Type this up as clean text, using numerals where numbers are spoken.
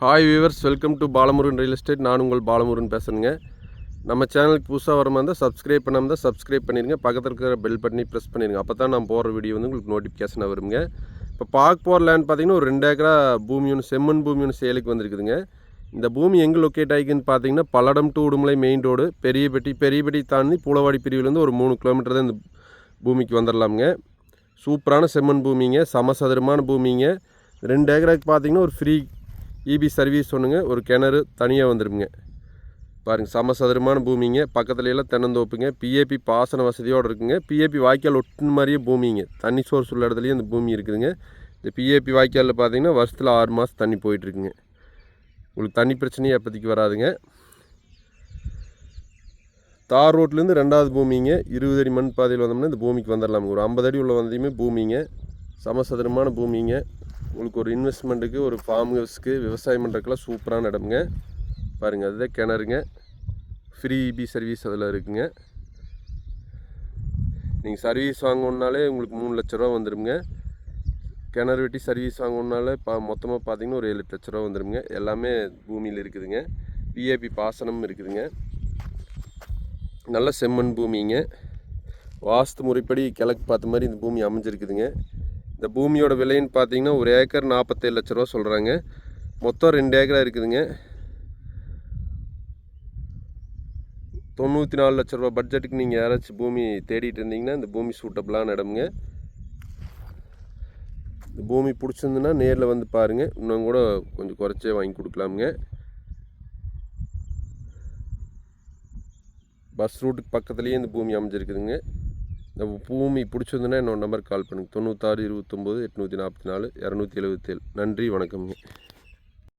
Hi viewers, welcome to Balamurugan real estate. நான் உங்கள் பாலமுருகன் பேசுகிறேங்க. நம்ம சேனலுக்கு புதுசாக வர மாதிரி இருந்தால் சப்ஸ்கிரைப் பண்ணாமல் தான் சப்ஸ்கிரைப் பண்ணிடுங்க. பக்கத்தில் இருக்கிற பெல் பட்டனை ப்ரெஸ் பண்ணிடுங்க. அப்போ தான் நான் போடுற வீடியோ வந்து உங்களுக்கு நோட்டிஃபிகேஷனாக வருங்க. இப்போ பார்க்க போகிற லேண்ட் பார்த்தீங்கன்னா ஒரு 2 ஏக்கரா பூமி ஒன்று, செம்மண் பூமி ஒன்று சேலுக்கு வந்திருக்குதுங்க. இந்த பூமி எங்கே லொக்கேட் ஆகிக்குன்னு பார்த்தீங்கன்னா Palladam to Udumalai main road, Periyapatti தாண்டி பூளவாடி பிரிவுலேருந்து ஒரு 3 கிலோமீட்டர் தான் இந்த பூமிக்கு வந்துடலாமுங்க. சூப்பரான செம்மண் பூமிங்க, சமசதுரமான பூமிங்க. 2 ஏக்கராக்கு பார்த்தீங்கன்னா ஒரு ஃப்ரீ இபி சர்வீஸ் ஒன்றுங்க, ஒரு கிணறு தனியாக வந்துடுங்க. பாருங்கள், சமசதுரமான பூமிங்க. பக்கத்துலலாம் தென்னந்தோப்புங்க. பிஏபி பாசன வசதியோடு இருக்குங்க. பிஏபி வாய்க்கால் ஒட்டுன மாதிரியே பூமிங்க. தண்ணி சோர்ஸ் உள்ள இடத்துலையும் இந்த பூமி இருக்குதுங்க. இந்த பிஏபி வாய்க்காலில் பார்த்தீங்கன்னா வருஷத்தில் 6 மாதம் தண்ணி போயிட்டுருக்குங்க. உங்களுக்கு தண்ணி பிரச்சனையும் எப்போதைக்கு வராதுங்க. தார் ரோட்லேருந்து 2வது பூமிங்க. 20 அடி மண் பாதையில் வந்தோம்னா இந்த பூமிக்கு வந்துடலாமுங்க. ஒரு 50 அடி உள்ள வந்ததையுமே பூமிங்க. சமசதுரமான பூமிங்க. உங்களுக்கு ஒரு இன்வெஸ்ட்மெண்ட்டுக்கு, ஒரு ஃபார்ம் ஹவுஸ்க்கு, விவசாயம் பண்ணுறதுக்கெல்லாம் சூப்பரான இடமுங்க. பாருங்கள், அதுதான் கிணறுங்க. ஃப்ரீ இபி சர்வீஸ் அதில் இருக்குங்க. நீங்கள் சர்வீஸ் வாங்கணுன்னாலே உங்களுக்கு 3 லட்ச ரூபா வந்துடுங்க. கிணறு வெட்டி சர்வீஸ் வாங்கணுன்னாலே மொத்தமாக பார்த்தீங்கன்னா ஒரு 7 லட்ச ரூபா வந்துடுங்க. எல்லாமே பூமியில் இருக்குதுங்க. பிஏபி பாசனமும் இருக்குதுங்க. நல்ல செம்மண் பூமிங்க. வாஸ்து முறைப்படி கிழக்கு பார்த்த மாதிரி இந்த பூமி அமைஞ்சிருக்குதுங்க. இந்த பூமியோட விலைன்னு பார்த்தீங்கன்னா ஒரு ஏக்கர் 47 லட்ச ரூபா சொல்கிறாங்க. மொத்தம் 2 ஏக்கரா இருக்குதுங்க. 94 லட்ச ரூபா பட்ஜெட்டுக்கு நீங்கள் யாராச்சும் பூமி தேடிட்டு இருந்தீங்கன்னா இந்த பூமி சூட்டபிளான இடமுங்க. இந்த பூமி பிடிச்சிருந்துன்னா நேரில் வந்து பாருங்கள். இன்னும் கூட கொஞ்சம் குறைச்சே வாங்கி கொடுக்கலாமுங்க. பஸ் ரூட்டுக்கு பக்கத்துலேயே இந்த பூமி அமைஞ்சிருக்குதுங்க. இந்த பூமி பிடிச்சிருந்துன்னா என்னோட நம்பருக்கு கால் பண்ணுங்கள். 96 29 844 277. நன்றி, வணக்கம்ங்க.